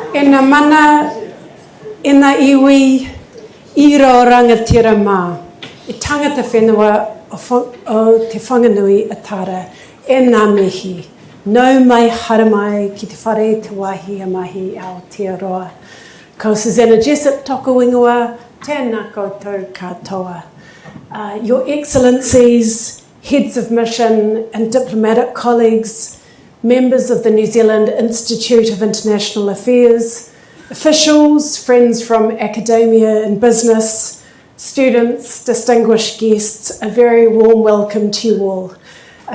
E nā mana, e nā iwi, I rau rangatira mā. E tangata whenua o te whanganui atara, e nā mihi. Nau mai haramai ki te whare te wahi a mahi Aotearoa. Ko Suzannah Jessep toka wingua, tēnā koutou katoa. Your Excellencies, Heads of Mission and diplomatic colleagues, members of the New Zealand Institute of International Affairs, officials, friends from academia and business, students, distinguished guests, a very warm welcome to you all.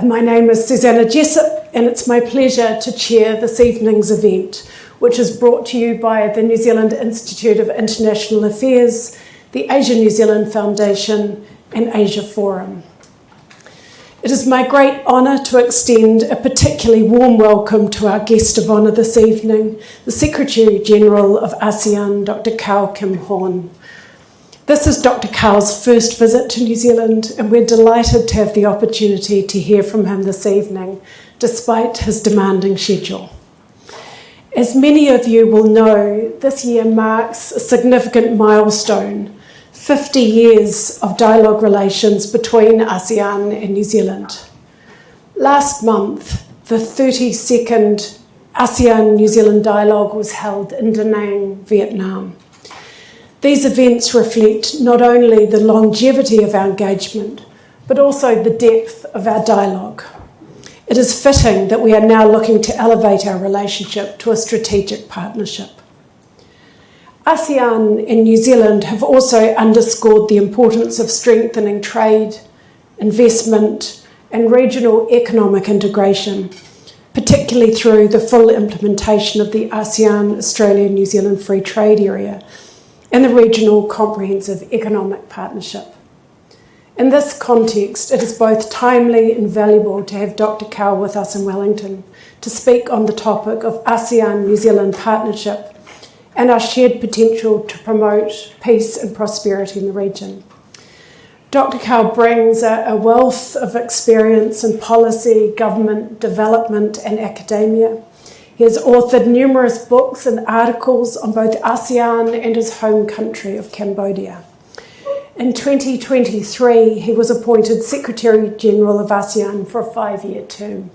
My name is Suzannah Jessep, and it's my pleasure to chair this evening's event, which is brought to you by the New Zealand Institute of International Affairs, the Asia-New Zealand Foundation, and Asia Forum. It is my great honour to extend a particularly warm welcome to our guest of honour this evening, the Secretary-General of ASEAN, Dr Kao Kim Hourn. This is Dr Kao's first visit to New Zealand, and we're delighted to have the opportunity to hear from him this evening, despite his demanding schedule. As many of you will know, this year marks a significant milestone, 50 years of dialogue relations between ASEAN and New Zealand. Last month, the 32nd ASEAN-New Zealand dialogue was held in Da Nang, Vietnam. These events reflect not only the longevity of our engagement, but also the depth of our dialogue. It is fitting that we are now looking to elevate our relationship to a strategic partnership. ASEAN and New Zealand have also underscored the importance of strengthening trade, investment, and regional economic integration, particularly through the full implementation of the ASEAN-Australia-New Zealand Free Trade Area and the Regional Comprehensive Economic Partnership. In this context, it is both timely and valuable to have Dr Kao with us in Wellington to speak on the topic of ASEAN-New Zealand partnership and our shared potential to promote peace and prosperity in the region. Dr Kao brings a wealth of experience in policy, government, development and academia. He has authored numerous books and articles on both ASEAN and his home country of Cambodia. In 2023, he was appointed Secretary-General of ASEAN for a 5-year term.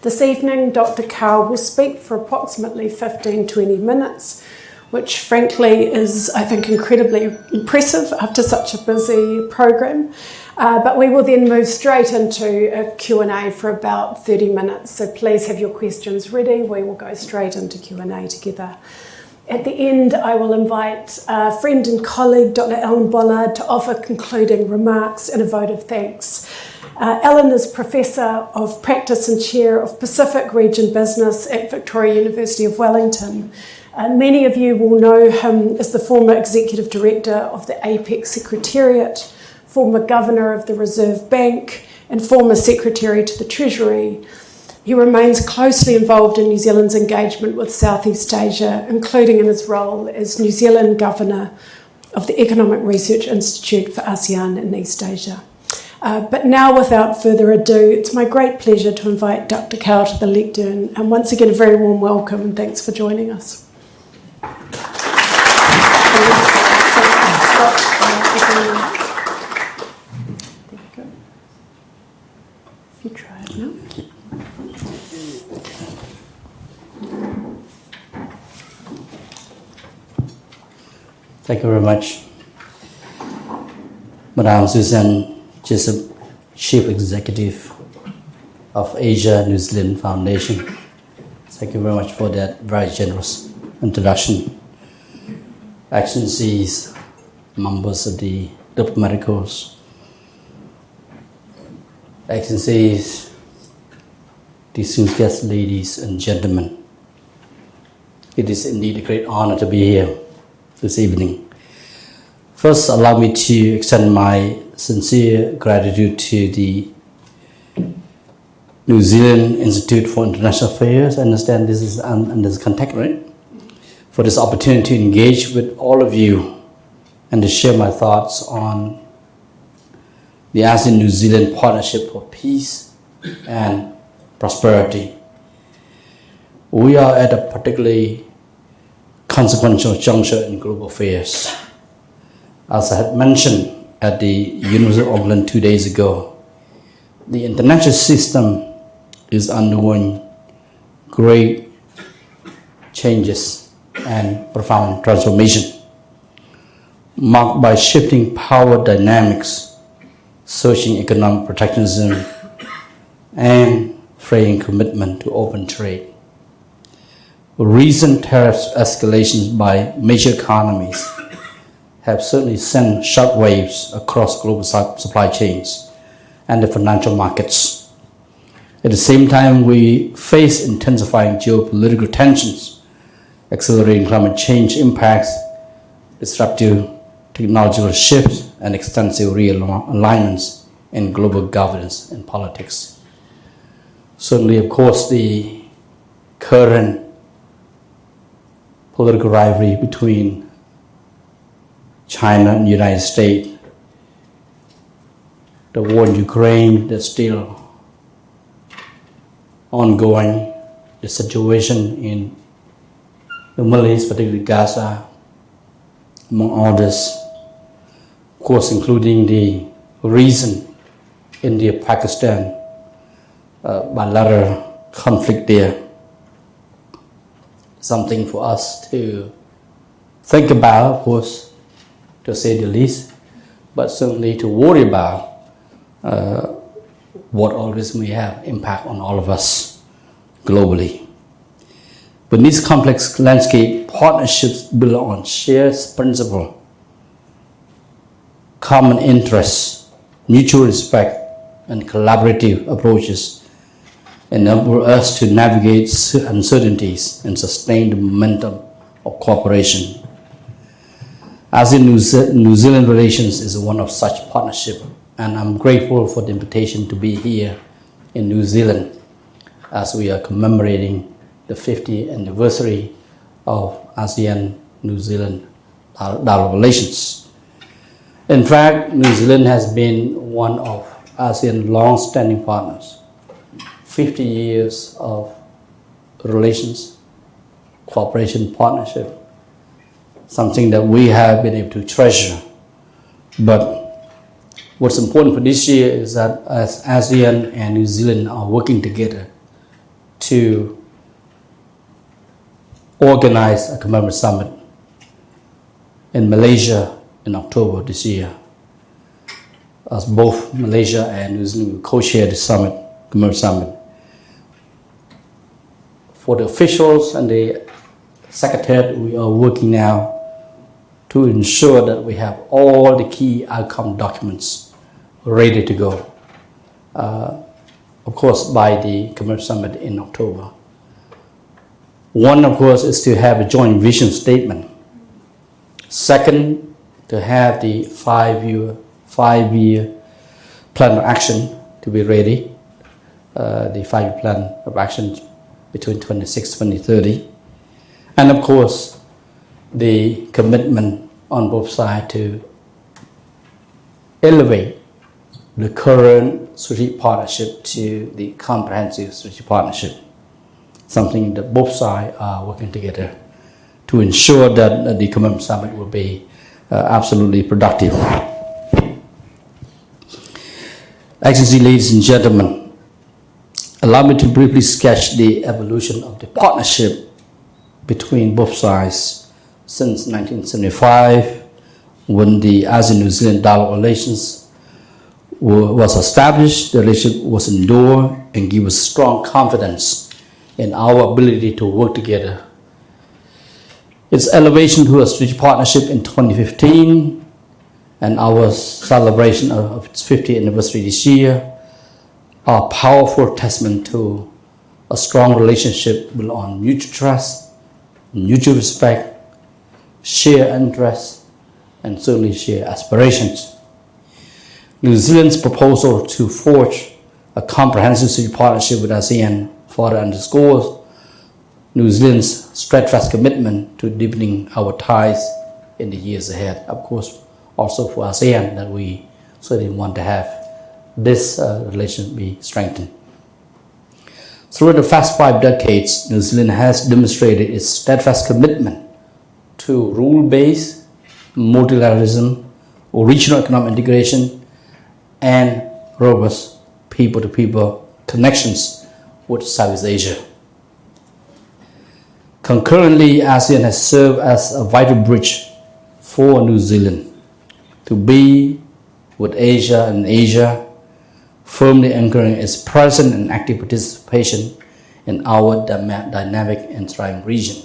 This evening, Dr Kao will speak for approximately 15-20 minutes, which frankly is, I think, incredibly impressive after such a busy program. But we will then move straight into a Q&A for about 30 minutes. So please have your questions ready. We will go straight into Q&A together. At the end, I will invite friend and colleague, Dr Alan Bollard, to offer concluding remarks and a vote of thanks. Alan is Professor of Practice and Chair of Pacific Region Business at Victoria University of Wellington. Many of you will know him as the former Executive Director of the APEC Secretariat, former Governor of the Reserve Bank, and former Secretary to the Treasury. He remains closely involved in New Zealand's engagement with Southeast Asia, including in his role as New Zealand Governor of the Economic Research Institute for ASEAN and East Asia. But now, without further ado, it's my great pleasure to invite Dr Kao to the lectern, and once again a very warm welcome and thanks for joining us. If you try it now. Thank you very much, Madam Suzannah Jessep, Chief Executive of Asia-New Zealand Foundation. Thank you very much for that very generous introduction. Excellencies, members of the diplomatic corps, Excellencies, distinguished guests, ladies and gentlemen, it is indeed a great honor to be here this evening. First, allow me to extend my sincere gratitude to the New Zealand Institute for International Affairs. I understand this is under this contact, right? For this opportunity to engage with all of you and to share my thoughts on the ASEAN-New Zealand Partnership for Peace and Prosperity. We are at a particularly consequential juncture in global affairs. As I had mentioned at the University of Auckland 2 days ago, the international system is undergoing great changes and profound transformation, marked by shifting power dynamics, surging economic protectionism, and fraying commitment to open trade. Recent tariff escalations by major economies have certainly sent shockwaves across global supply chains and the financial markets. At the same time, we face intensifying geopolitical tensions, accelerating climate change impacts, disruptive technological shifts, and extensive realignments in global governance and politics. Certainly, of course, the current political rivalry between China and the United States, the war in Ukraine that's still ongoing, the situation in the Middle East, particularly Gaza, among others, of course, including the recent India-Pakistan bilateral conflict there. Something for us to think about, of course, to say the least, but certainly to worry about what always may have impact on all of us globally. But in this complex landscape, partnerships build on shared principle, common interests, mutual respect, and collaborative approaches enable us to navigate uncertainties and sustain the momentum of cooperation. ASEAN-New Zealand relations is one of such partnership, and I'm grateful for the invitation to be here in New Zealand as we are commemorating the 50th anniversary of ASEAN-New Zealand dialogue relations. In fact, New Zealand has been one of ASEAN's long-standing partners. 50 years of relations, cooperation, partnership, something that we have been able to treasure. But what's important for this year is that as ASEAN and New Zealand are working together to organize a commemorative summit in Malaysia in October this year, as both Malaysia and New Zealand will co-chair the summit, commemorative summit. For the officials and the secretariat, we are working now to ensure that we have all the key outcome documents ready to go. Of course, by the commemorative summit in October. One, of course, is to have a joint vision statement. Second, to have the five-year plan of action to be ready. The 5-year plan of action between 2026 and 2030. And of course, the commitment on both sides to elevate the current strategic partnership to the comprehensive strategic partnership, something that both sides are working together to ensure that the commemorative summit will be absolutely productive. Excellency, ladies and gentlemen, allow me to briefly sketch the evolution of the partnership between both sides since 1975, when the ASEAN-New Zealand dialogue relations was established. The relationship was endured and gave us strong confidence in our ability to work together. Its elevation to a strategic partnership in 2015 and our celebration of its 50th anniversary this year are a powerful testament to a strong relationship built on mutual trust, mutual respect, shared interests, and certainly shared aspirations. New Zealand's proposal to forge a comprehensive strategic partnership with ASEAN further underscores New Zealand's steadfast commitment to deepening our ties in the years ahead. Of course, also for ASEAN, that we certainly want to have this relation be strengthened. Through the past 5 decades, New Zealand has demonstrated its steadfast commitment to rule-based multilateralism, regional economic integration, and robust people-to-people connections with Southeast Asia. Concurrently, ASEAN has served as a vital bridge for New Zealand to be with Asia and Asia, firmly anchoring its present and active participation in our dynamic and thriving region.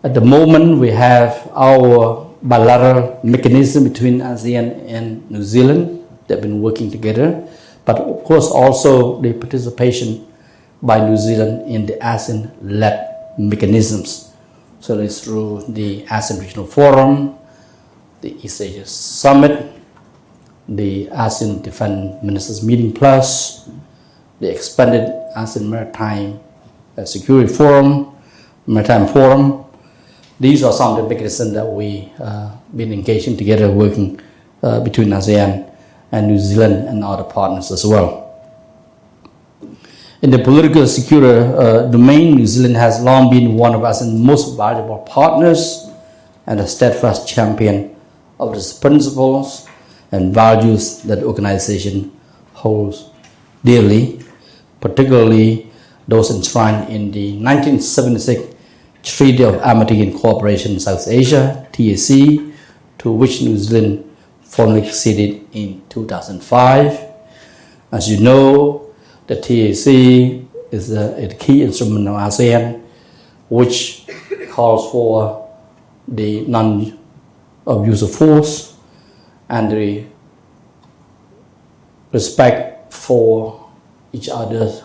At the moment, we have our bilateral mechanism between ASEAN and New Zealand that have been working together, but of course also the participation by New Zealand in the ASEAN-led mechanisms. So it's through the ASEAN Regional Forum, the East Asia Summit, the ASEAN Defense Ministers Meeting Plus, the expanded ASEAN Maritime Security Forum, Maritime Forum. These are some of the mechanisms that we been engaging together, working between ASEAN and New Zealand and other partners as well. In the political security domain, New Zealand has long been one of ASEAN's most valuable partners and a steadfast champion of the principles and values that the organization holds dearly, particularly those enshrined in the 1976 Treaty of Amity and Cooperation in South Asia, TAC, to which New Zealand formally acceded in 2005. As you know, the TAC is a key instrument of ASEAN, which calls for the non-abuse of force and the respect for each other's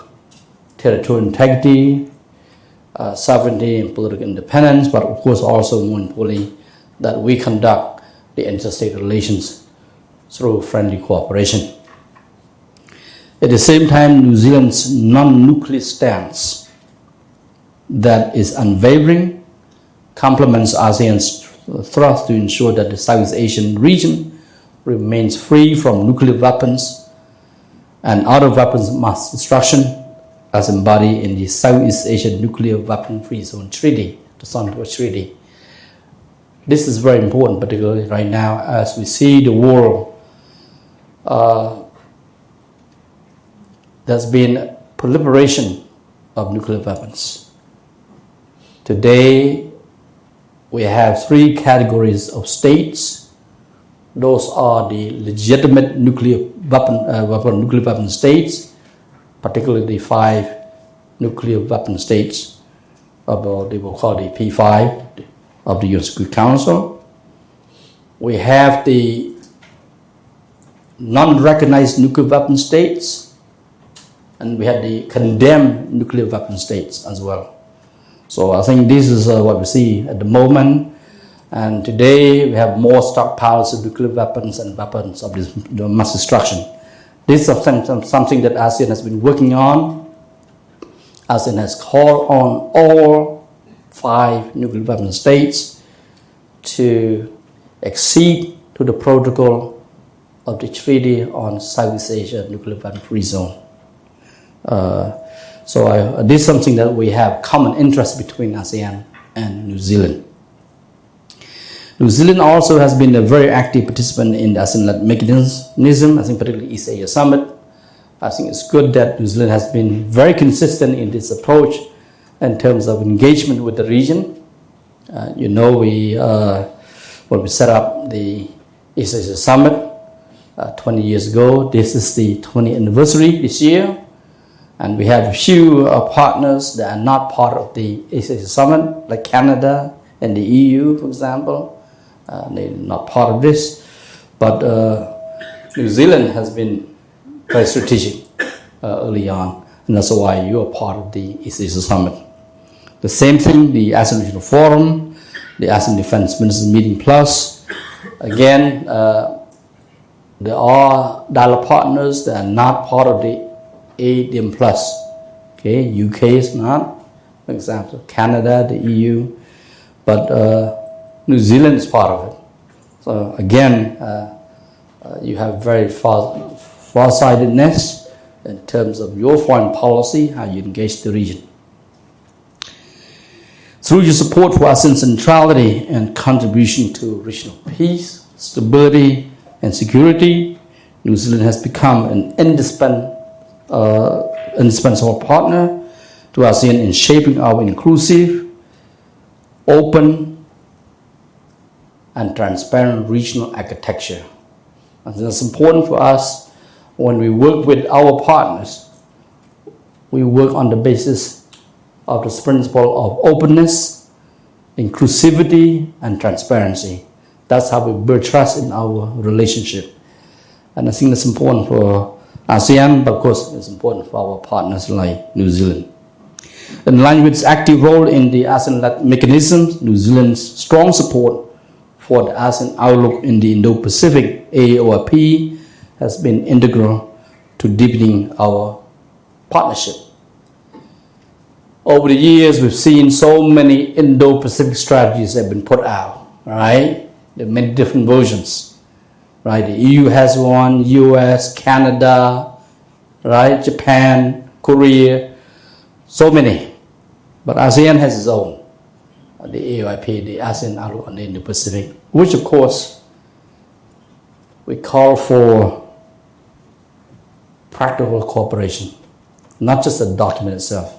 territorial integrity, sovereignty and political independence, but of course also more importantly that we conduct the interstate relations through friendly cooperation. At the same time, New Zealand's non-nuclear stance that is unwavering complements ASEAN's thrust to ensure that the Southeast Asian region remains free from nuclear weapons and other weapons of mass destruction as embodied in the Southeast Asian Nuclear Weapon-Free Zone Treaty, the Suntour Treaty. This is very important, particularly right now as we see the world there's been proliferation of nuclear weapons. Today, we have three categories of states. Those are the legitimate nuclear weapon states, particularly the 5 nuclear weapon states of they will call the P5 of the UN Security Council. We have the non-recognized nuclear weapon states, and we have the condemned nuclear weapon states as well. So I think this is what we see at the moment. And today we have more stockpiles of nuclear weapons and weapons of mass destruction. This is something that ASEAN has been working on. ASEAN has called on all 5 nuclear weapon states to accede to the protocol of the Treaty on Southeast Asia Nuclear Weapon-Free Zone. This is something that we have common interest between ASEAN and New Zealand. New Zealand also has been a very active participant in the ASEAN mechanism, I think particularly East Asia Summit. I think it's good that New Zealand has been very consistent in this approach in terms of engagement with the region. When we set up the East Asia Summit 20 years ago, this is the 20th anniversary this year. And we have a few partners that are not part of the East Asia Summit, like Canada and the EU, for example. They're not part of this. But New Zealand has been very strategic early on, and that's why you are part of the East Asia Summit. The same thing, the ASEAN Regional Forum, the ASEAN Defense Ministers Meeting Plus. Again, there are dialogue partners that are not part of the ADM Plus. Okay, UK is not, for example, Canada, the EU, but New Zealand is part of it. So again, you have very far-sightedness in terms of your foreign policy, how you engage the region. Through your support for ASEAN centrality and contribution to regional peace, stability, and security, New Zealand has become an indispensable partner to ASEAN in shaping our inclusive, open, and transparent regional architecture. And it's important for us when we work with our partners, we work on the basis of the principle of openness, inclusivity, and transparency. That's how we build trust in our relationship. And I think that's important for ASEAN, but of course it's important for our partners like New Zealand. In line with its active role in the ASEAN-led mechanisms, New Zealand's strong support for the ASEAN outlook in the Indo-Pacific AOIP has been integral to deepening our partnership. Over the years, we've seen so many Indo-Pacific strategies that have been put out, right? There are many different versions, right? The EU has one, US, Canada, right? Japan, Korea, so many. But ASEAN has its own, the AOIP, the ASEAN outlook on the Indo-Pacific, which of course we call for practical cooperation, not just the document itself.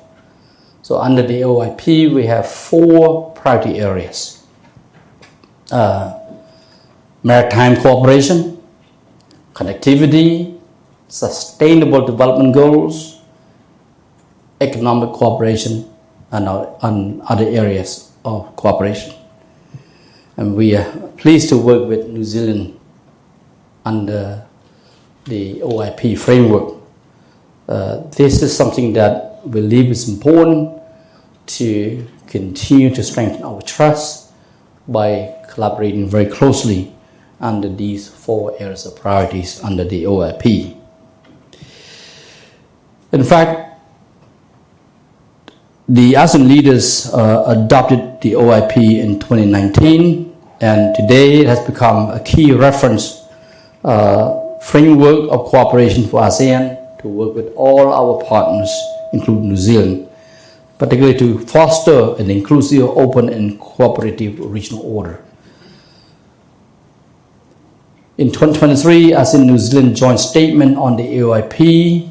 So under the AOIP, we have 4 priority areas. Maritime cooperation, connectivity, sustainable development goals, economic cooperation, and other areas of cooperation. And we are pleased to work with New Zealand under the OIP framework. This is something that we believe is important to continue to strengthen our trust by collaborating very closely under these 4 areas of priorities under the OIP. In fact, the ASEAN leaders adopted the OIP in 2019, and today it has become a key reference framework of cooperation for ASEAN to work with all our partners, including New Zealand, particularly to foster an inclusive, open, and cooperative regional order. In 2023, ASEAN-New Zealand joint statement on the AOIP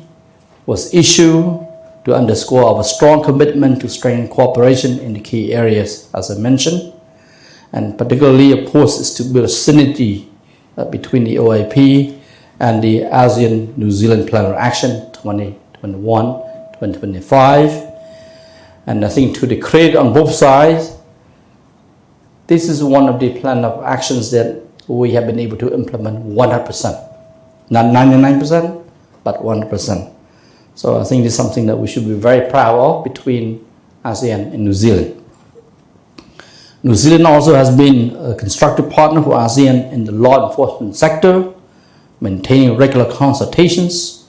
was issued to underscore our strong commitment to strengthen cooperation in the key areas, as I mentioned, and particularly, of course, is to build a synergy between the OIP and the ASEAN-New Zealand Plan of Action 2021-2025. And I think to the credit on both sides, this is one of the plan of actions that we have been able to implement 100%. Not 99%, but 100%. So I think this is something that we should be very proud of between ASEAN and New Zealand. New Zealand also has been a constructive partner for ASEAN in the law enforcement sector, maintaining regular consultations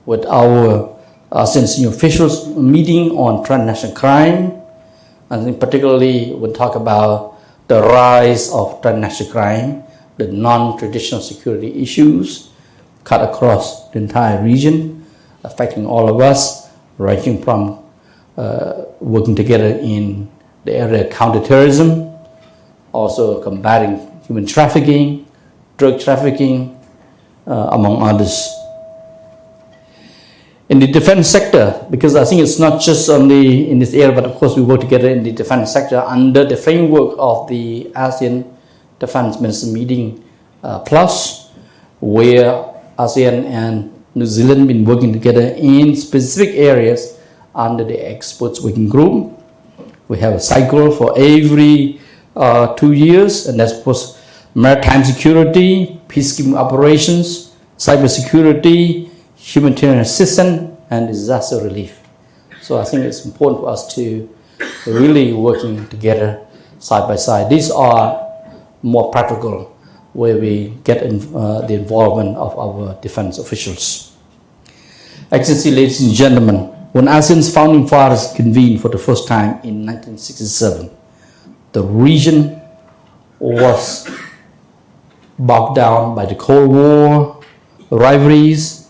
with our ASEAN senior officials meeting on transnational crime. I think particularly we'll talk about the rise of transnational crime, the non-traditional security issues cut across the entire region, affecting all of us, ranging from working together in the area of counterterrorism, also combating human trafficking, drug trafficking, among others. In the defense sector, because I think it's not just only in this area, but of course we work together in the defense sector under the framework of the ASEAN Defense Minister Meeting Plus, where ASEAN and New Zealand been working together in specific areas under the experts working group. We have a cycle for every 2 years, and that's of course maritime security, peacekeeping operations, cybersecurity, humanitarian assistance, and disaster relief. So I think it's important for us to really working together side by side. These are more practical, where we get the involvement of our defense officials. Excellency, ladies and gentlemen, when ASEAN's founding fathers convened for the first time in 1967, the region was bogged down by the Cold War, rivalries,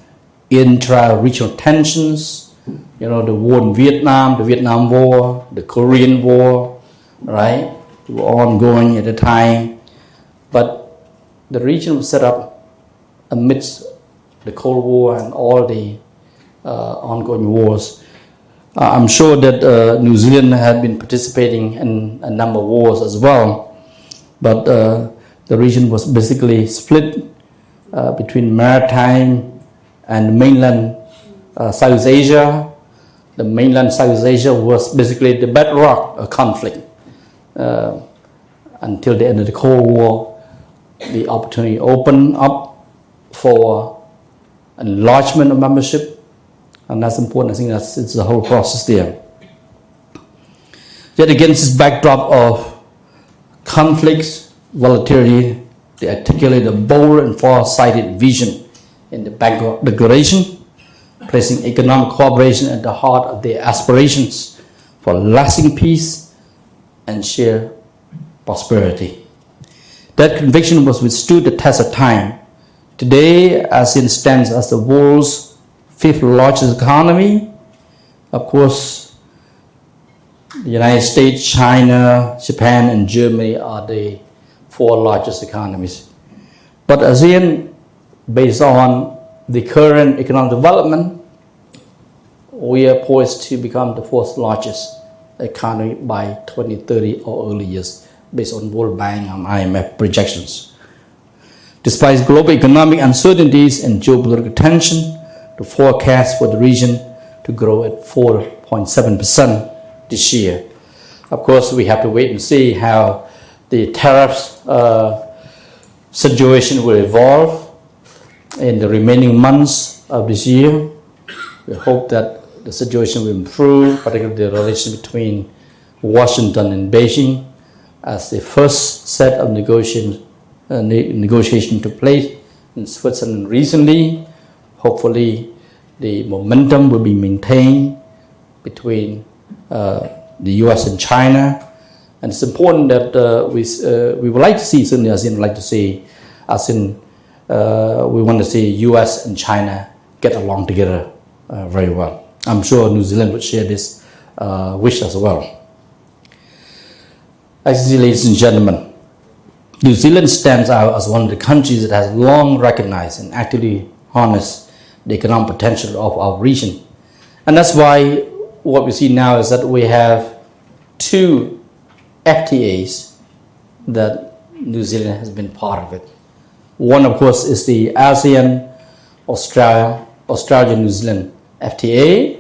intra-regional tensions, the war in Vietnam, the Vietnam War, the Korean War, right? They were ongoing at the time, but the region was set up amidst the Cold War and all the ongoing wars. I'm sure that New Zealand had been participating in a number of wars as well, but the region was basically split between maritime and mainland South Asia. The mainland South Asia was basically the bedrock of conflict. Until the end of the Cold War, the opportunity opened up for enlargement of membership, and that's important. I think it's the whole process there. Yet against this backdrop of conflicts, volatility, they articulate a bold and far-sighted vision in the Bangkok Declaration, placing economic cooperation at the heart of their aspirations for lasting peace and shared prosperity. That conviction was withstood the test of time. Today, ASEAN stands as the world's fifth largest economy. Of course, the United States, China, Japan, and Germany are the four largest economies. But ASEAN, based on the current economic development, we are poised to become the fourth largest economy by 2030 or early years, based on World Bank and IMF projections. Despite global economic uncertainties and geopolitical tension, the forecast for the region to grow at 4.7% this year. Of course, we have to wait and see how the tariffs situation will evolve in the remaining months of this year. We hope that the situation will improve, particularly the relation between Washington and Beijing, as the first set of negotiation took place in Switzerland recently. Hopefully, the momentum will be maintained between the U.S. and China. And it's important that we would like to see, certainly ASEAN would like to see ASEAN, we want to see U.S. and China get along together very well. I'm sure New Zealand would share this wish as well. Ladies and gentlemen, New Zealand stands out as one of the countries that has long recognized and actively harnessed the economic potential of our region. And that's why what we see now is that we have two FTAs that New Zealand has been part of it. One, of course, is the Australia-New Zealand FTA,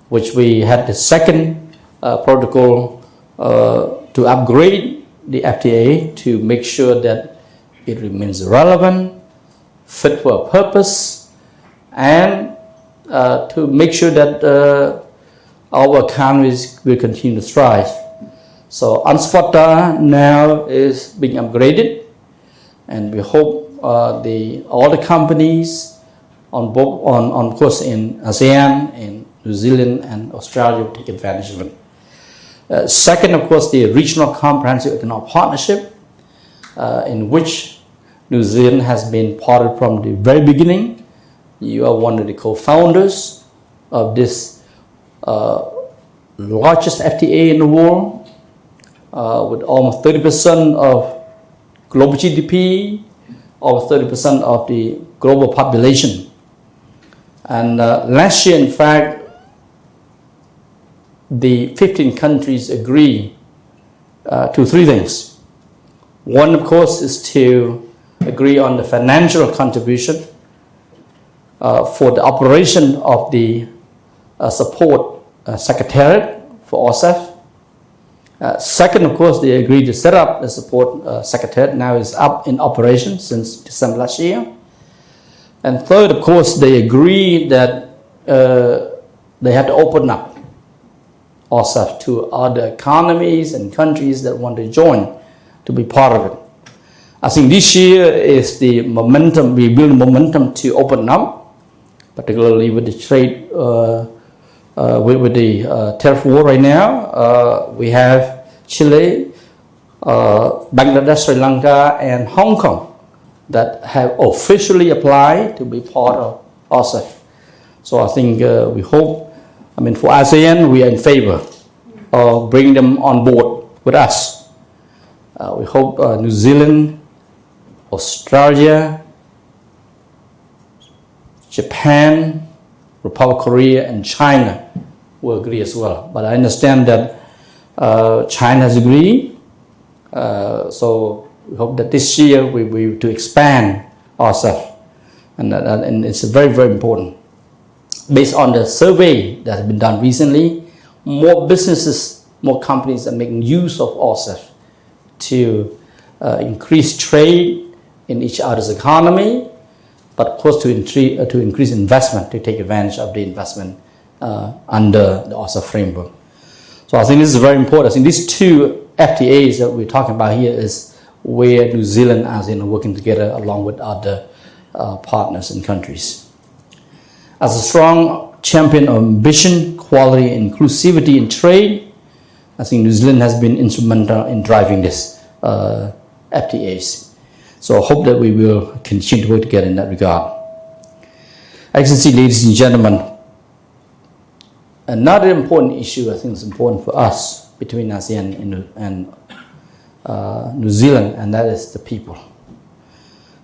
which we had the second protocol to upgrade the FTA to make sure that it remains relevant, fit for a purpose, and to make sure that our economies will continue to thrive. So UNSFATA now is being upgraded, and we hope all the companies on course in ASEAN, in New Zealand and Australia will take advantage of it. Second, of course, the Regional Comprehensive Economic Partnership, in which New Zealand has been part of from the very beginning. You are one of the co-founders of this largest FTA in the world, with almost 30% of global GDP, almost 30% of the global population. And last year, in fact, the 15 countries agree to three things. One, of course, is to agree on the financial contribution for the operation of the support secretariat for OSEF. Second, of course, they agreed to set up the support secretariat. Now is up in operation since December last year. And third, of course, they agreed that they have to open up OSEF to other economies and countries that want to join to be part of it. I think this year is the momentum, we build momentum to open up, particularly with the trade, with the tariff war right now. We have Chile, Bangladesh, Sri Lanka, and Hong Kong that have officially applied to be part of OSEF. So I think we hope, for ASEAN, we are in favor of bringing them on board with us. We hope New Zealand, Australia, Japan, Republic of Korea, and China will agree as well. But I understand that China has agreed. So we hope that this year we to expand ourselves, and it's very, very important. Based on the survey that has been done recently, more businesses, more companies are making use of ourselves to increase trade in each other's economy, but of course to increase investment, to take advantage of the investment under the OSCE framework. So I think this is very important. I think these two FTAs that we're talking about here is where New Zealand and ASEAN are working together along with other partners and countries. As a strong champion of ambition, quality, and inclusivity in trade, I think New Zealand has been instrumental in driving this FTAs. So I hope that we will continue to work together in that regard. Excellency, ladies and gentlemen, another important issue I think is important for us between ASEAN and New Zealand, and that is the people.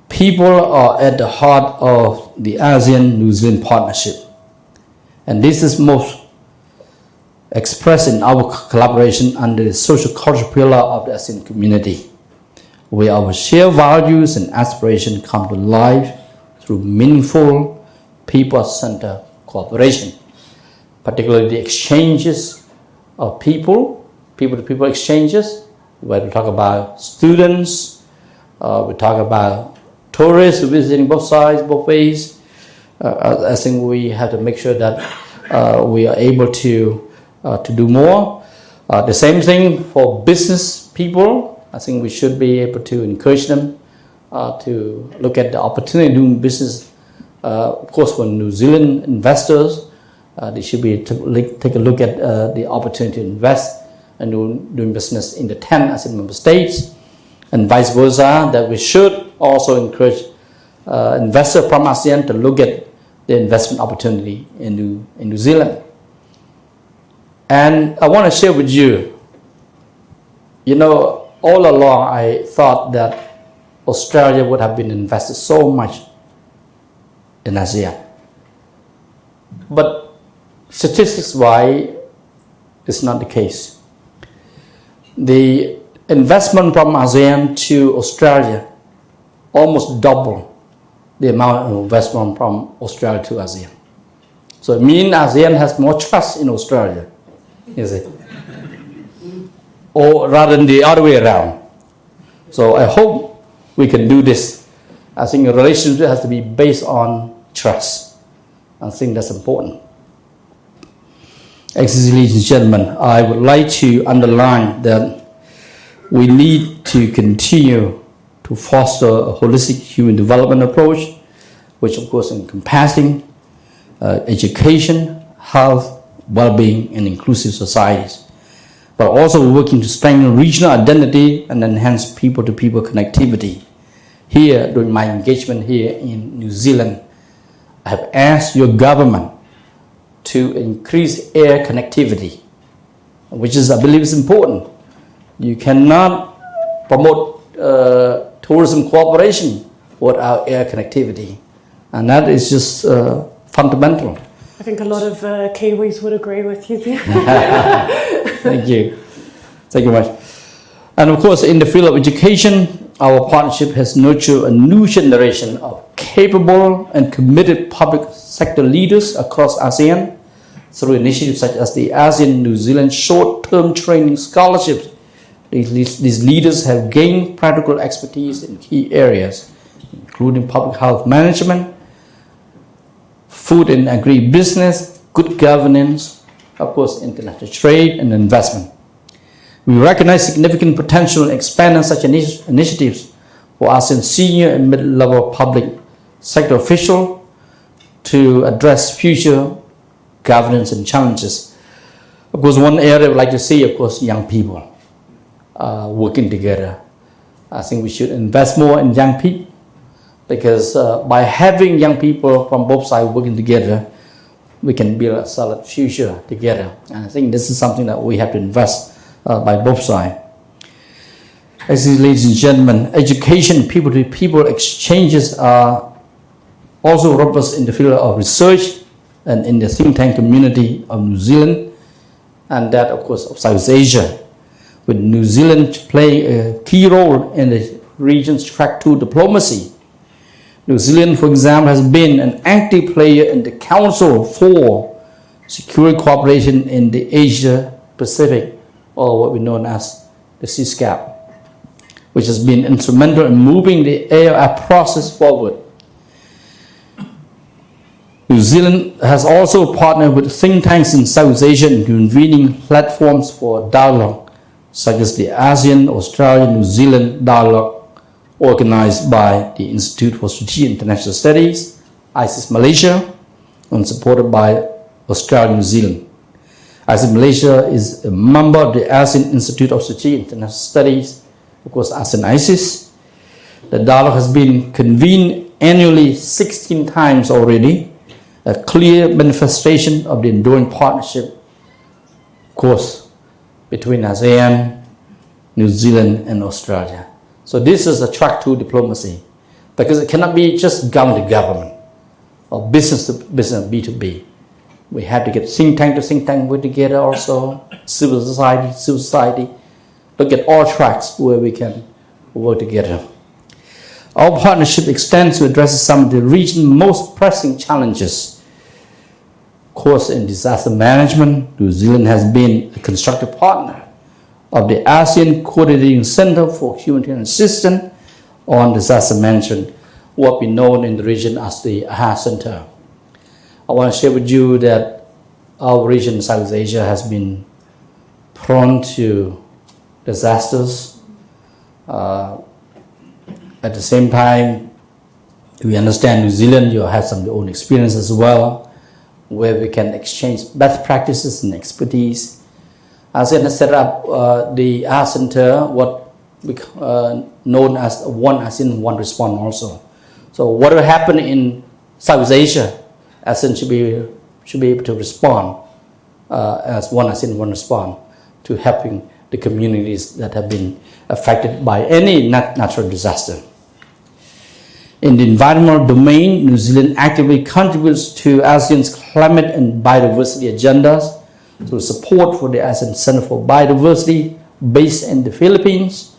People are at the heart of the ASEAN-New Zealand partnership, and this is most expressed in our collaboration under the social cultural pillar of the ASEAN community, where our shared values and aspirations come to life through meaningful people-centered cooperation, particularly the exchanges of people-to-people exchanges, where we talk about students, we talk about tourists visiting both sides, both ways. I think we have to make sure that we are able to do more. The same thing for business people. I think we should be able to encourage them to look at the opportunity doing business. Of course, for New Zealand investors, they should be take a look at the opportunity to invest and doing business in the 10 ASEAN member states, and vice versa, that we should also encourage investors from ASEAN to look at the investment opportunity in New Zealand. And I want to share with you, all along I thought that Australia would have been invested so much in ASEAN. But statistics-wise, it's not the case. The investment from ASEAN to Australia almost double the amount of investment from Australia to ASEAN. So it means ASEAN has more trust in Australia, is it? Or rather than the other way around. So I hope we can do this. I think a relationship has to be based on trust. I think that's important. Excellencies, ladies and gentlemen, I would like to underline that we need to continue to foster a holistic human development approach, which of course encompassing education, health, well-being, and inclusive societies, but also working to strengthen regional identity and enhance people-to-people connectivity. Here, during my engagement here in New Zealand, I have asked your government to increase air connectivity, which is, I believe, is important. You cannot promote tourism cooperation without air connectivity, and that is just fundamental. I think a lot of Kiwis would agree with you there. Thank you. Thank you very much. And of course, in the field of education, our partnership has nurtured a new generation of capable and committed public sector leaders across ASEAN through initiatives such as the ASEAN-New Zealand short-term training scholarships. These leaders have gained practical expertise in key areas, including public health management, food and agribusiness, good governance, of course, international trade and investment. We recognize significant potential in expanding such initiatives for ASEAN senior and mid-level public sector officials to address future governance and challenges. Of course, one area I would like to see, of course, young people working together. I think we should invest more in young people, because by having young people from both sides working together, we can build a solid future together. And I think this is something that we have to invest by both sides. Ladies and gentlemen, education, people-to-people exchanges are also robust in the field of research and in the think tank community of New Zealand, and that, of course, of South Asia, with New Zealand playing a key role in the region's track to diplomacy. New Zealand, for example, has been an active player in the Council for Security Cooperation in the Asia-Pacific, or what we know as the CSCAP, which has been instrumental in moving the ALF process forward. New Zealand has also partnered with think tanks in South Asia in convening platforms for dialogue, such as the ASEAN-Australia-New Zealand dialogue, organized by the Institute for Strategic International Studies, ISIS Malaysia, and supported by Australia-New Zealand. ISIS Malaysia is a member of the ASEAN Institute of Strategic International Studies, of course, ASEAN-ISIS. The dialogue has been convened annually 16 times already, a clear manifestation of the enduring partnership, of course, between ASEAN, New Zealand, and Australia. So this is a track to diplomacy, because it cannot be just government to government or business to business, B2B. We have to get think tank to think tank work together also, civil society, look at all tracks where we can work together. Our partnership extends to address some of the region's most pressing challenges. Of course, in disaster management, New Zealand has been a constructive partner of the ASEAN Coordinating Center for Humanitarian Assistance on Disaster Management, what we know in the region as the AHA Center. I want to share with you that our region, South Asia, has been prone to disasters. At the same time, we understand New Zealand, you have some of your own experience as well, where we can exchange best practices and expertise. ASEAN has set up the AHA Center, what we known as One ASEAN, One Response also. So what will happen in South Asia, ASEAN should be able to respond as One ASEAN, One Response to helping the communities that have been affected by any natural disaster. In the environmental domain, New Zealand actively contributes to ASEAN's climate and biodiversity agendas through support for the ASEAN Center for Biodiversity based in the Philippines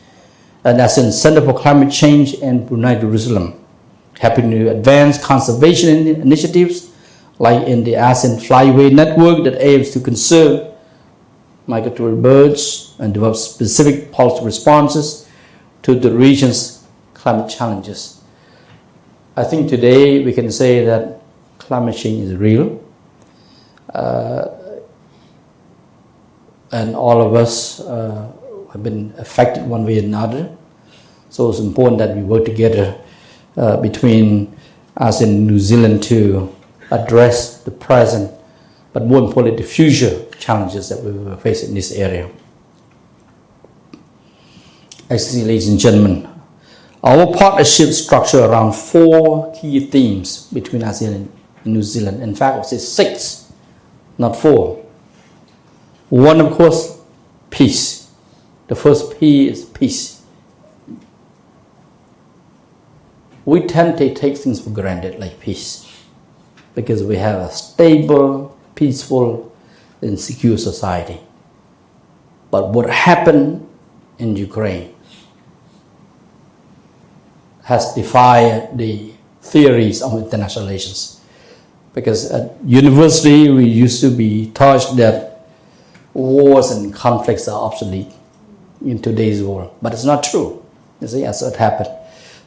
and ASEAN Center for Climate Change in Brunei, Jerusalem, helping to advance conservation initiatives like in the ASEAN Flyway Network that aims to conserve migratory birds and develop specific policy responses to the region's climate challenges. I think today we can say that climate change is real, and all of us have been affected one way or another. So it's important that we work together between us and New Zealand to address the present, but more importantly, the future challenges that we will face in this area. Excellent, ladies and gentlemen, our partnership structure around 4 key themes between ASEAN and New Zealand. In fact, I would say 6, not 4. One, of course, peace. The first P is peace. We tend to take things for granted like peace because we have a stable, peaceful, and secure society. But what happened in Ukraine has defied the theories of international relations. Because at university, we used to be taught that wars and conflicts are obsolete in today's world. But it's not true. You see, as it happened.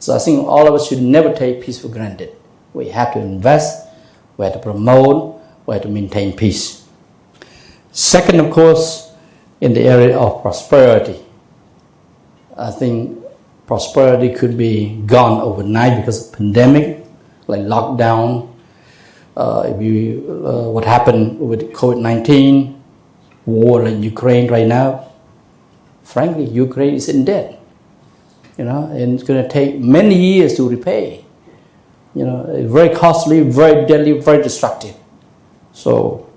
So I think all of us should never take peace for granted. We have to invest, we have to promote, we have to maintain peace. Second, of course, in the area of prosperity. I think prosperity could be gone overnight because of pandemic, like lockdown. What happened with COVID-19, war in Ukraine right now. Frankly, Ukraine is in debt. And it's going to take many years to repay. It's very costly, very deadly, very destructive. So,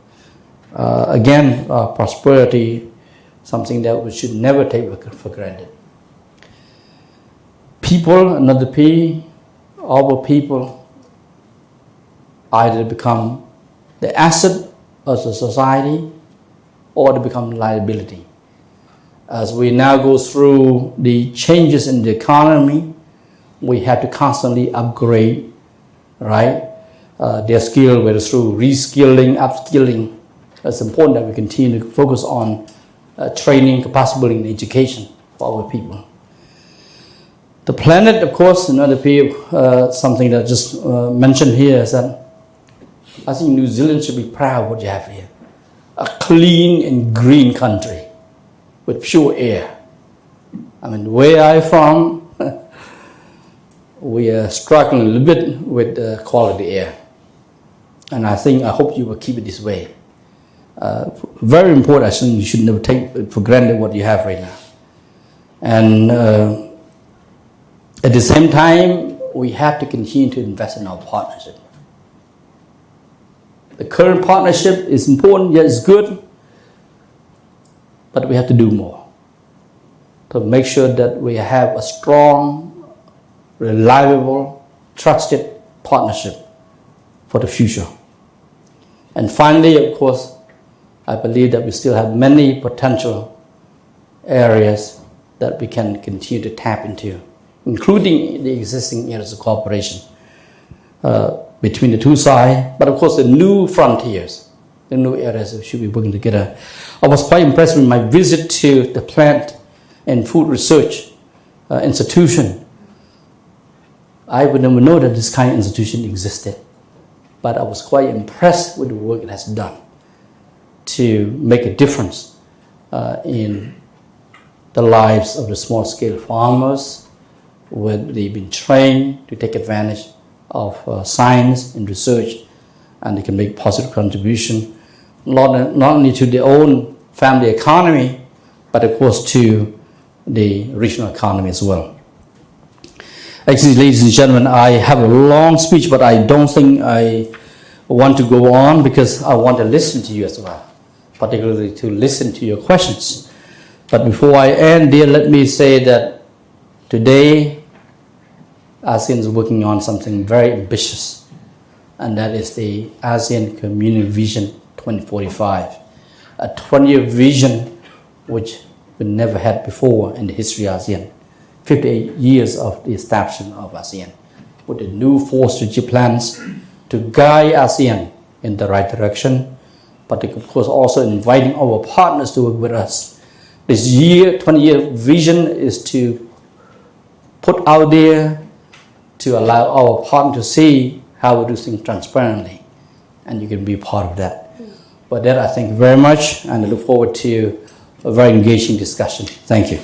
again, prosperity, something that we should never take for granted. people, another P, our people either become the asset of the society or they become liability. As we now go through the changes in the economy, we have to constantly upgrade, right? Their skill, whether through reskilling, upskilling. It's important that we continue to focus on training, capacity building, and education for our people. The planet, of course, another P, something that I just mentioned here is that I think New Zealand should be proud of what you have here. A clean and green country with pure air. I mean, where I'm from, we are struggling a little bit with quality air. And I hope you will keep it this way. Very important, I think you should never take for granted what you have right now. And at the same time, we have to continue to invest in our partnership. The current partnership is important, yes, it's good, but we have to do more to make sure that we have a strong, reliable, trusted partnership for the future. And finally, of course, I believe that we still have many potential areas that we can continue to tap into, including the existing areas of cooperation between the two sides, but of course the new frontiers, the new areas that should be working together. I was quite impressed with my visit to the plant and food research institution. I would never know that this kind of institution existed, but I was quite impressed with the work it has done to make a difference in the lives of the small-scale farmers, where they've been trained to take advantage of science and research, and they can make positive contribution, not only to their own family economy, but of course to the regional economy as well. Actually, ladies and gentlemen, I have a long speech, but I don't think I want to go on because I want to listen to you as well, particularly to listen to your questions. But before I end there, let me say that today ASEAN is working on something very ambitious, and that is the ASEAN Community Vision 2045, a 20-year vision which we never had before in the history of ASEAN. 58 years of the establishment of ASEAN, with the new 4 strategic plans to guide ASEAN in the right direction, but of course also inviting our partners to work with us. This year, 20-year vision is to put out there to allow our partners to see how we do things transparently, and you can be part of that. But that, I thank you very much, and I look forward to a very engaging discussion. Thank you.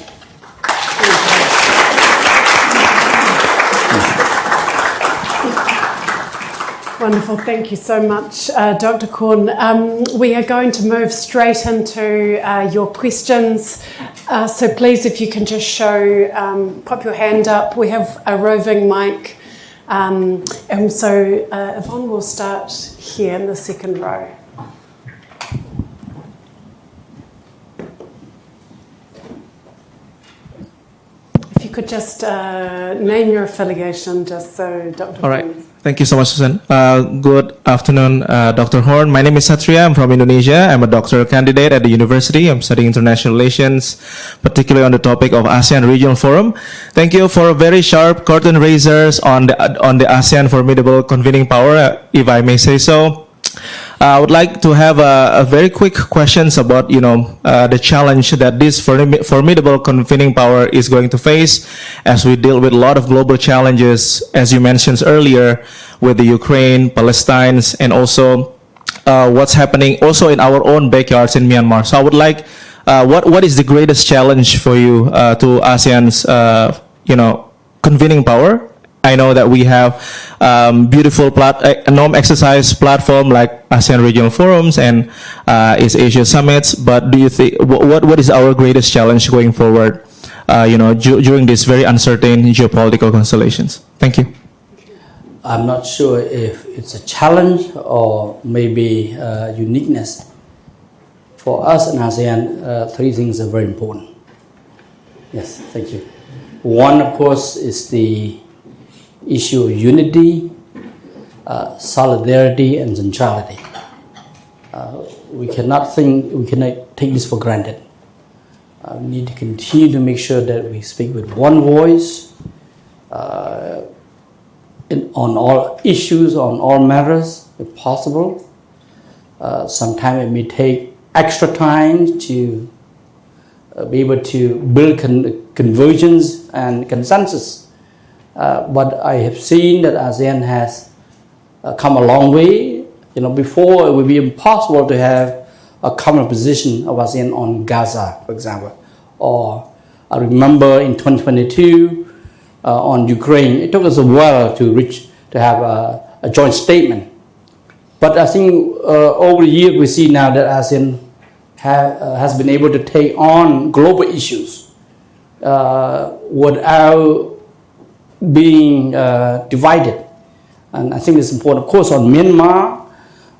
Wonderful, thank you so much, Dr. Hourn. We are going to move straight into your questions. So please, if you can just show, pop your hand up. We have a roving mic. And so Yvonne will start here in the second row. If you could just name your affiliation, just so Dr. All right. Thank you so much, Susan. Good afternoon, Dr. Hourn. My name is Satria. I'm from Indonesia. I'm a doctoral candidate at the university. I'm studying international relations, particularly on the topic of ASEAN Regional Forum. Thank you for very sharp curtain raisers on the ASEAN formidable convening power, if I may say so. I would like to have a very quick questions about, the challenge that this formidable convening power is going to face as we deal with a lot of global challenges, as you mentioned earlier, with the Ukraine, Palestine, and also what's happening also in our own backyards in Myanmar. So I would like, what is the greatest challenge for you to ASEAN's, convening power? I know that we have beautiful exercise platform like ASEAN Regional Forums and East Asia Summits. But do you think what is our greatest challenge going forward? During these very uncertain geopolitical constellations. Thank you. I'm not sure if it's a challenge or maybe uniqueness. For us in ASEAN, 3 things are very important. Yes, thank you. One, of course, is the issue of unity, solidarity, and centrality. We cannot take this for granted. We need to continue to make sure that we speak with one voice on all issues, on all matters, if possible. Sometimes it may take extra time to be able to build convergence and consensus. But I have seen that ASEAN has come a long way. Before it would be impossible to have a common position of ASEAN on Gaza, for example. Or I remember in 2022 on Ukraine, it took us a while to have a joint statement. But I think over the years we see now that ASEAN has been able to take on global issues without being divided. And I think it's important. Of course, on Myanmar,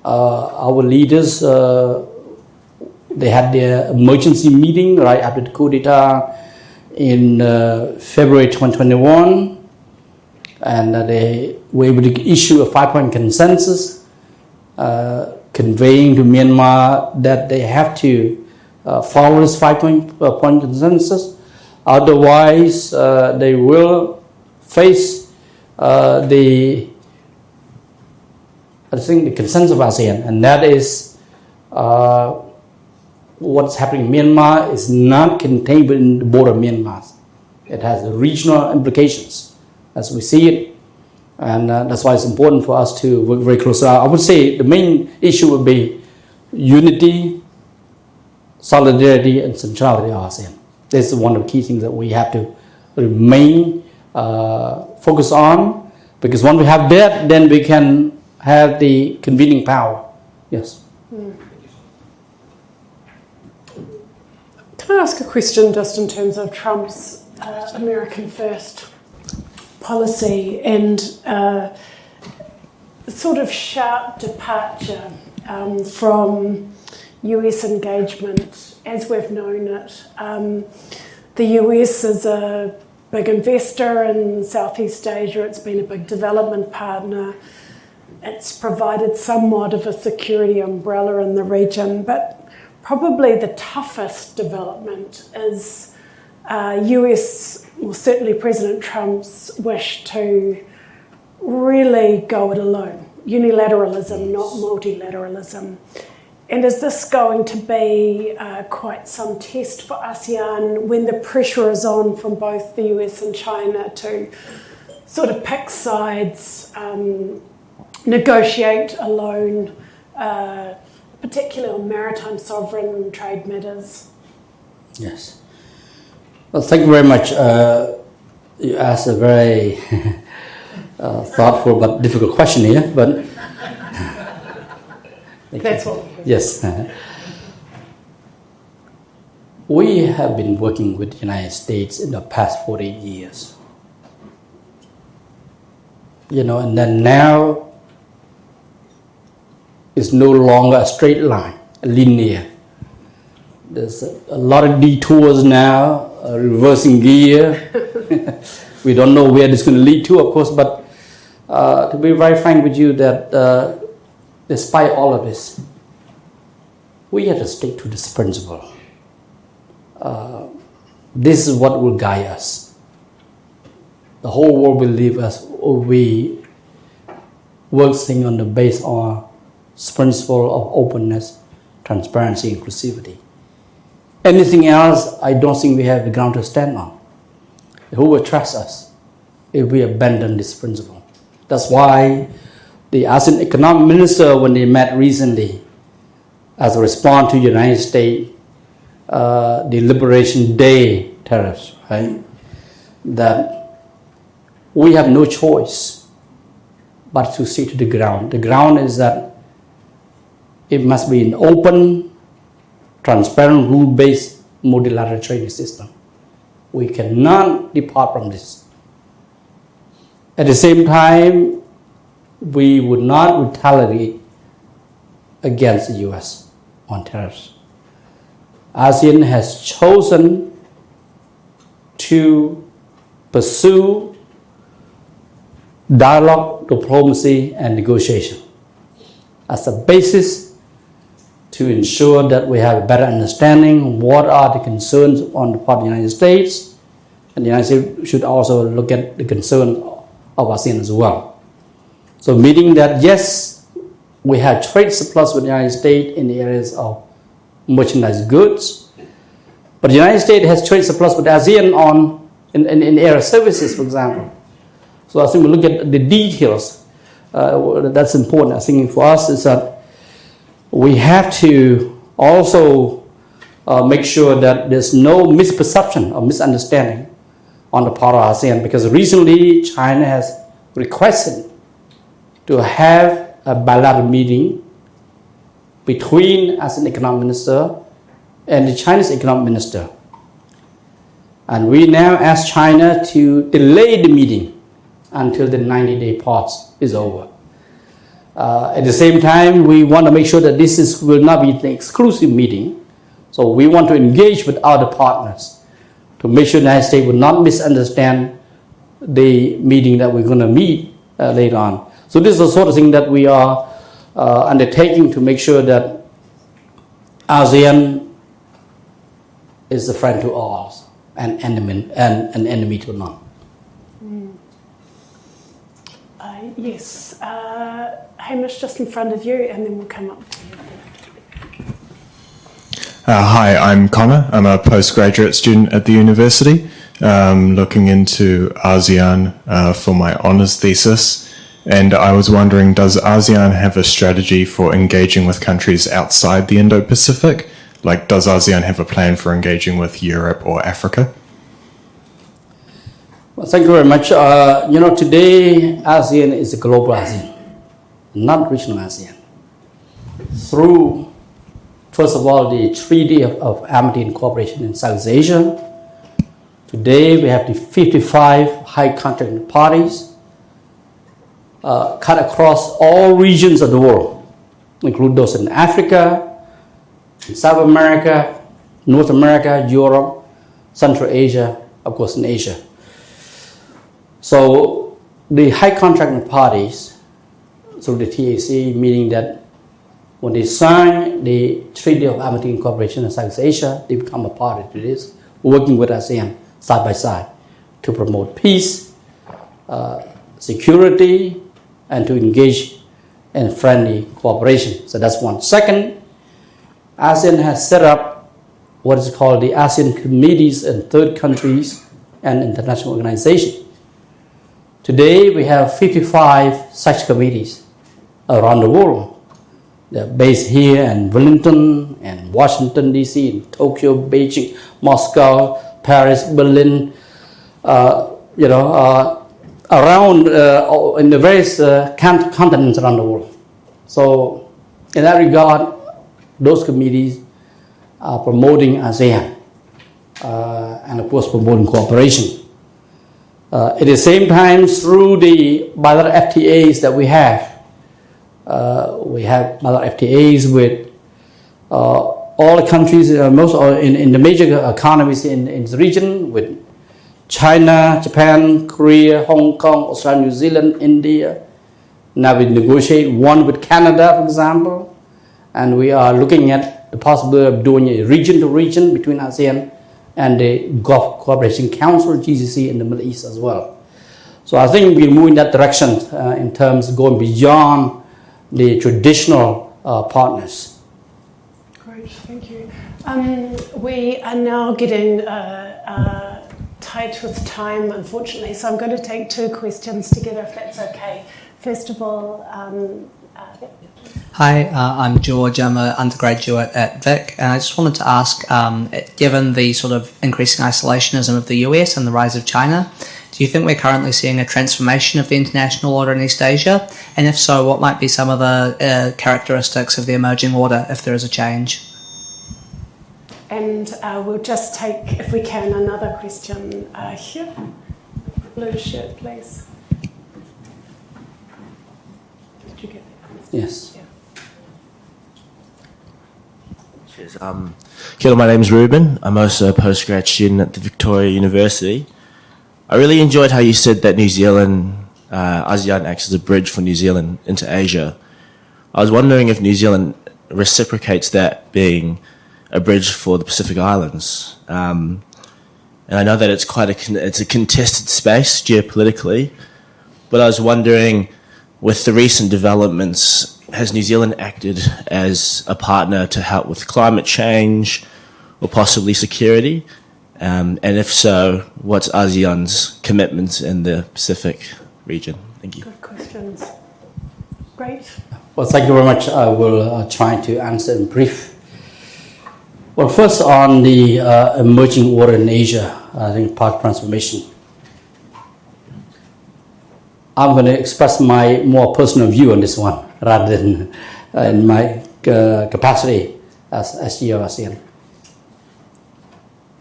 our leaders, they had their emergency meeting right after the coup d'etat in February 2021. And they were able to issue a 5-point consensus conveying to Myanmar that they have to follow this 5-point consensus. Otherwise, they will face the consensus of ASEAN, and that is what's happening in Myanmar is not contained within the border of Myanmar. It has regional implications as we see it, and that's why it's important for us to work very closely. I would say the main issue would be unity, solidarity, and centrality of ASEAN. This is one of the key things that we have to remain focused on, because once we have that, then we can have the convening power. Yes. Can I ask a question just in terms of Trump's American First policy and sort of sharp departure from US engagement as we've known it? The US is a big investor in Southeast Asia. It's been a big development partner. It's provided somewhat of a security umbrella in the region, but probably the toughest development is US, well, certainly President Trump's wish to really go it alone. Unilateralism, not multilateralism. And is this going to be quite some test for ASEAN when the pressure is on from both the US and China to sort of pick sides, negotiate alone, particularly on maritime sovereign trade matters? Yes. Well, thank you very much. You asked a very thoughtful but difficult question here, but that's what. Yes. We have been working with the United States in the past 40 years. And then now it's no longer a straight line, a linear. There's a lot of detours now, reversing gear. We don't know where this is going to lead to, of course, but to be very frank with you, that despite all of this, we have to stick to this principle. This is what will guide us. The whole world will leave us if we work on the base on principle of openness, transparency, inclusivity. Anything else, I don't think we have the ground to stand on. Who will trust us if we abandon this principle? That's why the ASEAN economic minister, when they met recently, as a response to the United States, the Liberation Day tariffs, right? That we have no choice but to stick to the ground. The ground is that it must be an open, transparent, rule-based multilateral trading system. We cannot depart from this. At the same time, we would not retaliate against the US on tariffs. ASEAN has chosen to pursue dialogue, diplomacy, and negotiation as a basis to ensure that we have a better understanding what are the concerns on the part of the United States, and the United States should also look at the concern of ASEAN as well. So meaning that yes, we have trade surplus with the United States in the areas of merchandise goods, but the United States has trade surplus with ASEAN in the area of services, for example. So I think we look at the details. That's important. I think for us is that we have to also make sure that there's no misperception or misunderstanding on the part of ASEAN, because recently China has requested to have a bilateral meeting between ASEAN economic minister and the Chinese economic minister. And we now ask China to delay the meeting until the 90-day pause is over. At the same time, we want to make sure that this will not be the exclusive meeting. So we want to engage with other partners to make sure the United States will not misunderstand the meeting that we're going to meet later on. So this is the sort of thing that we are undertaking to make sure that ASEAN is a friend to all and an enemy to none. Yes. Hamish, just in front of you, and then we'll come up to you. Hi, I'm Connor. I'm a postgraduate student at the university, looking into ASEAN for my honours thesis. And I was wondering, does ASEAN have a strategy for engaging with countries outside the Indo-Pacific? Like, does ASEAN have a plan for engaging with Europe or Africa? Well, thank you very much. Today ASEAN is a global ASEAN, not regional ASEAN. Through, first of all, the Treaty of Amity and Cooperation in Southeast Asia, today we have the 55 high contracting parties cut across all regions of the world, include those in Africa, in South America, North America, Europe, Central Asia, of course in Asia. So the high contracting parties through the TAC, meaning that when they sign the Treaty of Amity and Cooperation in Southeast Asia, they become a party to this, working with ASEAN side by side to promote peace, security, and to engage in friendly cooperation. So that's one. Second, ASEAN has set up what is called the ASEAN Committees in third countries and international organizations. Today, we have 55 such committees around the world. They're based here in Wellington and Washington, D.C., in Tokyo, Beijing, Moscow, Paris, Berlin, around in the various continents around the world. So in that regard, those committees are promoting ASEAN and of course promoting cooperation. At the same time, through the bilateral FTAs that we have bilateral FTAs with all the countries, most in the major economies in the region, with China, Japan, Korea, Hong Kong, Australia, New Zealand, India. Now we negotiate one with Canada, for example, and we are looking at the possibility of doing a region to region between ASEAN and the Gulf Cooperation Council, GCC, in the Middle East as well. So I think we're moving in that direction in terms of going beyond the traditional partners. Great, thank you. We are now getting tight with time, unfortunately, so I'm going to take two questions together, if that's okay. First of all, Hi, I'm George. I'm an undergraduate at Vic, and I just wanted to ask, given the sort of increasing isolationism of the US and the rise of China, do you think we're currently seeing a transformation of the international order in East Asia? And if so, what might be some of the characteristics of the emerging order if there is a change? And we'll just take, if we can, another question here. Blue shirt, please. Did you get that? Yes. Yeah. Cheers. Kia ora, my name's Ruben. I'm also a postgrad student at the Victoria University. I really enjoyed how you said that New Zealand, ASEAN acts as a bridge for New Zealand into Asia. I was wondering if New Zealand reciprocates that being a bridge for the Pacific Islands. And I know that it's it's a contested space geopolitically, but I was wondering, with the recent developments, has New Zealand acted as a partner to help with climate change or possibly security? And if so, what's ASEAN's commitments in the Pacific region? Thank you. Good questions. Great. Well, thank you very much. I will try to answer in brief. Well, first on the emerging order in Asia, I think part transformation. I'm going to express my more personal view on this one rather than in my capacity as SG of ASEAN.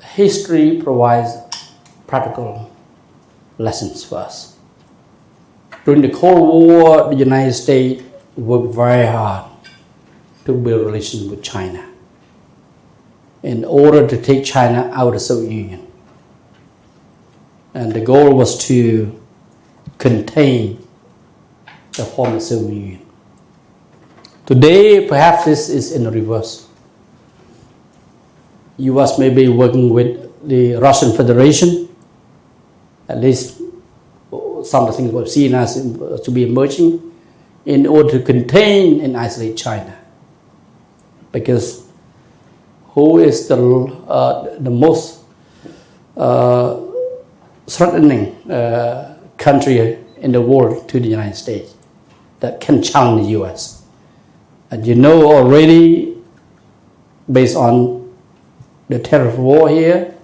History provides practical lessons for us. During the Cold War, the United States worked very hard to build relations with China in order to take China out of the Soviet Union. And the goal was to contain the former Soviet Union. Today, perhaps this is in the reverse. US may be working with the Russian Federation, at least some of the things we've seen as to be emerging, in order to contain and isolate China. Because who is the most threatening country in the world to the United States that can challenge the US? And you know already, based on the tariff war here,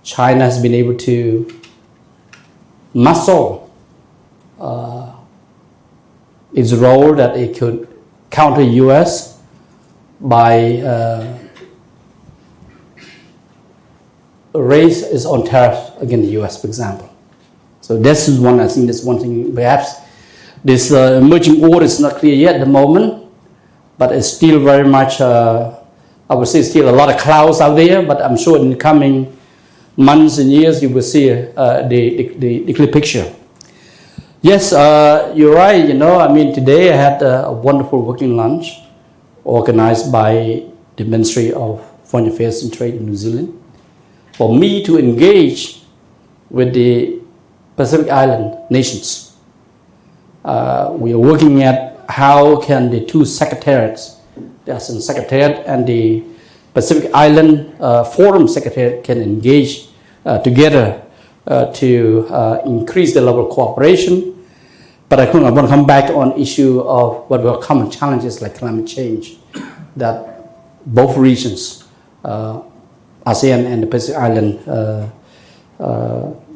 China has been able to muscle its role that it could counter US by raise its own tariff against the US, for example. So this is one, I think that's one thing. Perhaps this emerging order is not clear yet at the moment, but it's still very much, I would say still a lot of clouds out there, but I'm sure in the coming months and years you will see the clear picture. Yes, you're right, today I had a wonderful working lunch organized by the Ministry of Foreign Affairs and Trade in New Zealand for me to engage with the Pacific Island nations. We are working at how can the two secretariats, the ASEAN Secretariat and the Pacific Island Forum Secretariat, can engage together to increase the level of cooperation. But I want to come back on issue of what were common challenges like climate change that both regions, ASEAN and the Pacific Island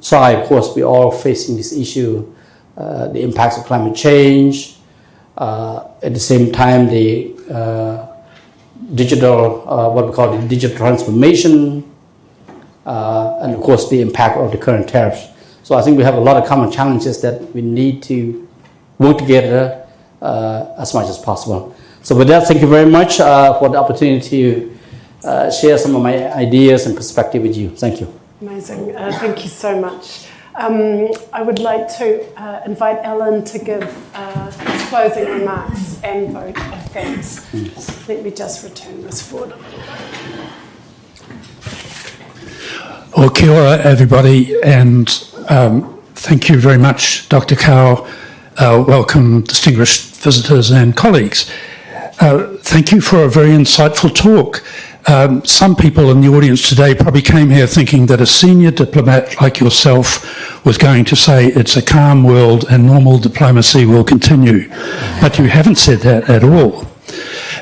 side, of course, we're all facing this issue, the impacts of climate change. At the same time, the digital, what we call the digital transformation, and of course the impact of the current tariffs. So I think we have a lot of common challenges that we need to work together as much as possible. So with that, thank you very much for the opportunity to share some of my ideas and perspective with you. Thank you. Amazing. Thank you so much. I would like to invite Alan to give his closing remarks and vote of thanks. Let me just return this forward a little bit. Well, kia ora, everybody, and thank you very much, Dr. Kao. Welcome, distinguished visitors and colleagues. Thank you for a very insightful talk. Some people in the audience today probably came here thinking that a senior diplomat like yourself was going to say it's a calm world and normal diplomacy will continue. But you haven't said that at all.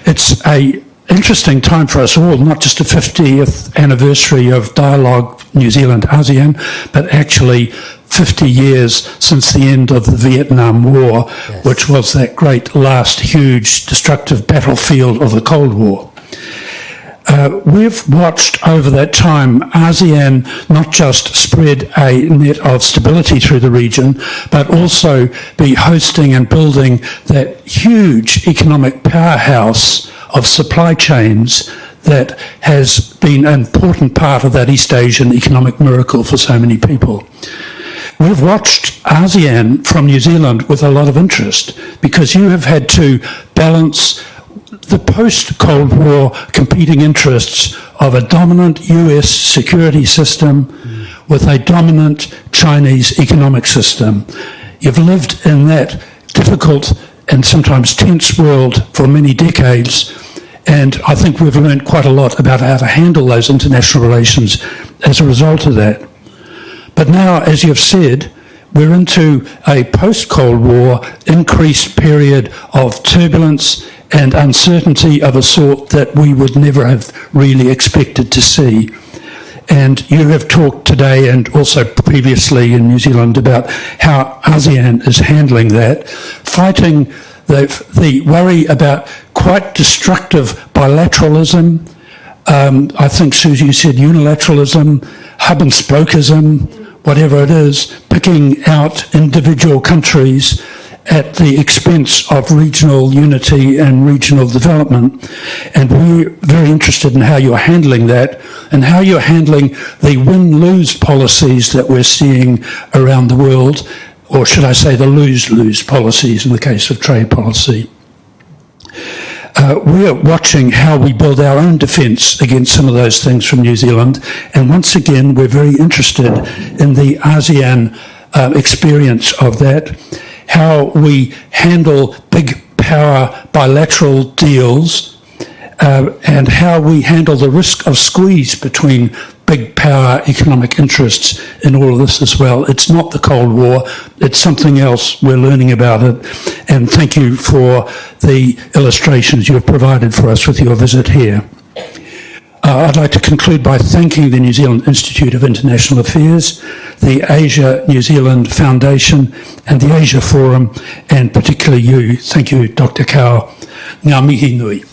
It's an interesting time for us all, not just the 50th anniversary of Dialogue New Zealand-ASEAN, but actually 50 years since the end of the Vietnam War, yes, which was that great last huge destructive battlefield of the Cold War. We've watched over that time ASEAN not just spread a net of stability through the region, but also be hosting and building that huge economic powerhouse of supply chains that has been an important part of that East Asian economic miracle for so many people. We've watched ASEAN from New Zealand with a lot of interest because you have had to balance the post-Cold War competing interests of a dominant US security system with a dominant Chinese economic system. You've lived in that difficult and sometimes tense world for many decades, and I think we've learned quite a lot about how to handle those international relations as a result of that. But now, as you've said, we're into a post-Cold War increased period of turbulence and uncertainty of a sort that we would never have really expected to see. And you have talked today and also previously in New Zealand about how ASEAN is handling that, fighting the worry about quite destructive bilateralism. I think, Susie, you said unilateralism, hub and spokeism, whatever it is, picking out individual countries at the expense of regional unity and regional development. And we're very interested in how you're handling that and how you're handling the win-lose policies that we're seeing around the world, or should I say the lose-lose policies in the case of trade policy. We're watching how we build our own defence against some of those things from New Zealand, and once again we're very interested in the ASEAN experience of that, how we handle big power bilateral deals, and how we handle the risk of squeeze between big power economic interests in all of this as well. It's not the Cold War, it's something else. We're learning about it, and thank you for the illustrations you've provided for us with your visit here. I'd like to conclude by thanking the New Zealand Institute of International Affairs, the Asia-New Zealand Foundation and the Asia Forum, and particularly you. Thank you, Dr. Kao. Ngā mihi nui.